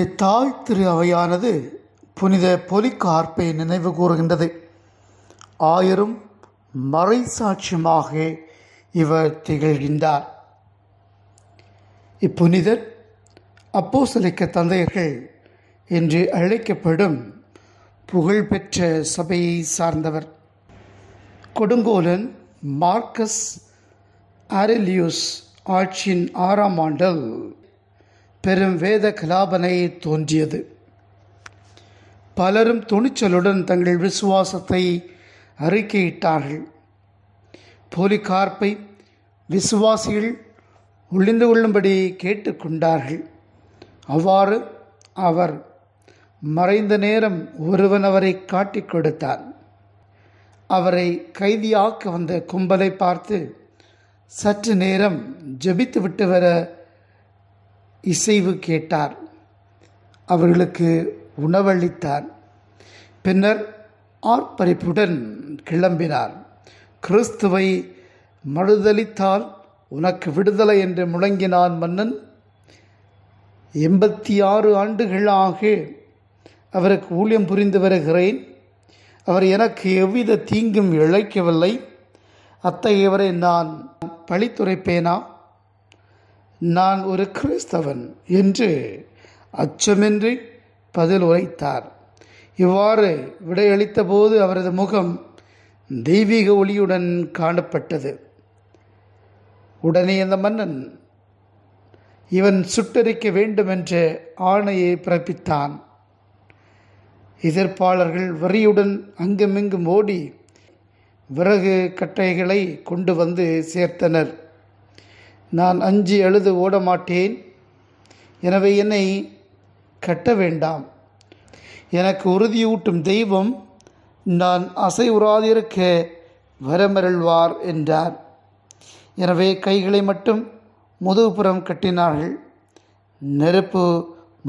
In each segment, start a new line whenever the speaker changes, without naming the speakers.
இந்த தாய் திரு அவையானது புனித பொலிகார்ப்பை நினைவு கூறுகின்றது. 1000 மறைசாட்சியமாக இவர் திகழ்கின்றார். இப்புனிதர் அப்போஸ்தலிக்க தந்தையர்கள் என்று அழைக்கப்படும் புகழ்பெற்ற சபையை சார்ந்தவர். கொடுங்கோலன் மார்க்கஸ் ஆரெலியூஸ் ஆட்சியின் 6ஆம் ஆண்டில் பெரும் வேத கலாபனை தோன்றியது. பலரும் துணிச்சலுடன் தங்கள் விசுவாசத்தை அறிக்கையிட்டார்கள். போலிகார்ப்பை விசுவாசிகள் ஒளிந்து கொள்ளும்படி கேட்டுக்கொண்டார்கள். அவ்வாறு அவர் மறைந்த நேரம் ஒருவன் அவரை காட்டிக் கொடுத்தான். அவரை கைதியாக்க வந்த கும்பலை பார்த்து சற்று நேரம் ஜெபித்துவிட்டு வர இசைவு கேட்டார். அவர்களுக்கு உணவளித்தார். பின்னர் ஆர்ப்பரிப்புடன் கிளம்பினார். கிறிஸ்துவை மறுதலித்தால் உனக்கு விடுதலை என்று முழங்கினான் மன்னன். 86 ஆண்டுகளாக அவருக்கு ஊழியம் புரிந்து வருகிறேன். அவர் எனக்கு எவ்வித தீங்கும் இழைக்கவில்லை. அத்தகையவரை நான் பழித்துரைப்பேனா? நான் ஒரு கிறிஸ்தவன் என்று அச்சமின்றி பதில் உரைத்தார். இவ்வாறு விடையளித்த போது அவரது முகம் தெய்வீக ஒளியுடன் காணப்பட்டது. உடனே அந்த மன்னன் இவன் சுட்டரிக்க வேண்டும் என்ற ஆணையை பிறப்பித்தான். எதிர்ப்பாளர்கள் வெறியுடன் அங்குமிங்கும் ஓடி விறகு கட்டைகளை கொண்டு வந்து சேர்த்தனர். நான் அஞ்சி அழுது ஓடமாட்டேன். எனவே என்னை கட்ட வேண்டாம். எனக்கு உறுதியூட்டும் தெய்வம் நான் அசைவுறாதிருக்க வரமருள்வார் என்றார். எனவே கைகளை மட்டும் முதுகுப்புறம் கட்டினார்கள். நெருப்பு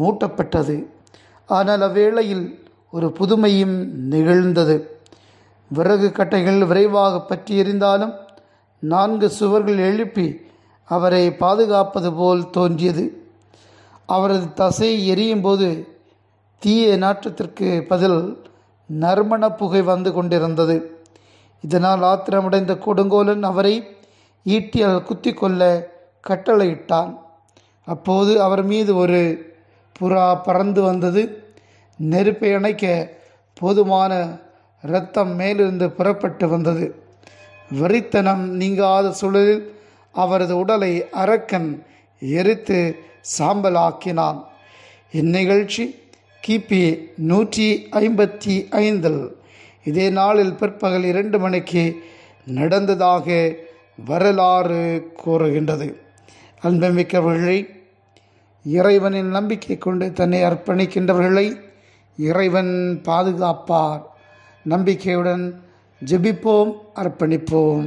மூட்டப்பட்டது. ஆனால் அவ்வேளையில் ஒரு புதுமையும் நிகழ்ந்தது. விறகு கட்டைகள் விரைவாக பற்றி எறிந்தாலும் 4 சுவர்கள் எழுப்பி அவரை பாதுகாப்பது போல் தோன்றியது. அவரது தசை எரியும் போது தீய நாற்றத்திற்கு பதில் நறுமண புகை வந்து கொண்டிருந்தது. இதனால் ஆத்திரமடைந்த கொடுங்கோலன் அவரை ஈட்டியால் குத்தி கொள்ள கட்டளையிட்டான். அப்போது அவர் மீது ஒரு புறா பறந்து வந்தது. நெருப்பை அணைக்க போதுமான இரத்தம் மேலிருந்து புறப்பட்டு வந்தது. வெறித்தனம் நீங்காத சூழலில் அவரது உடலை அரக்கன் எரித்து சாம்பலாக்கினான். இந்நிகழ்ச்சி கிபி 155 இதே நாளில் பிற்பகல் 2 மணிக்கு நடந்ததாக வரலாறு கூறுகின்றது. அன்புமிக்கவர்களை, இறைவனின் நம்பிக்கை கொண்டு தன்னை அர்ப்பணிக்கின்றவர்களை இறைவன் பாதுகாப்பார். நம்பிக்கையுடன் ஜெபிப்போம், அர்ப்பணிப்போம்.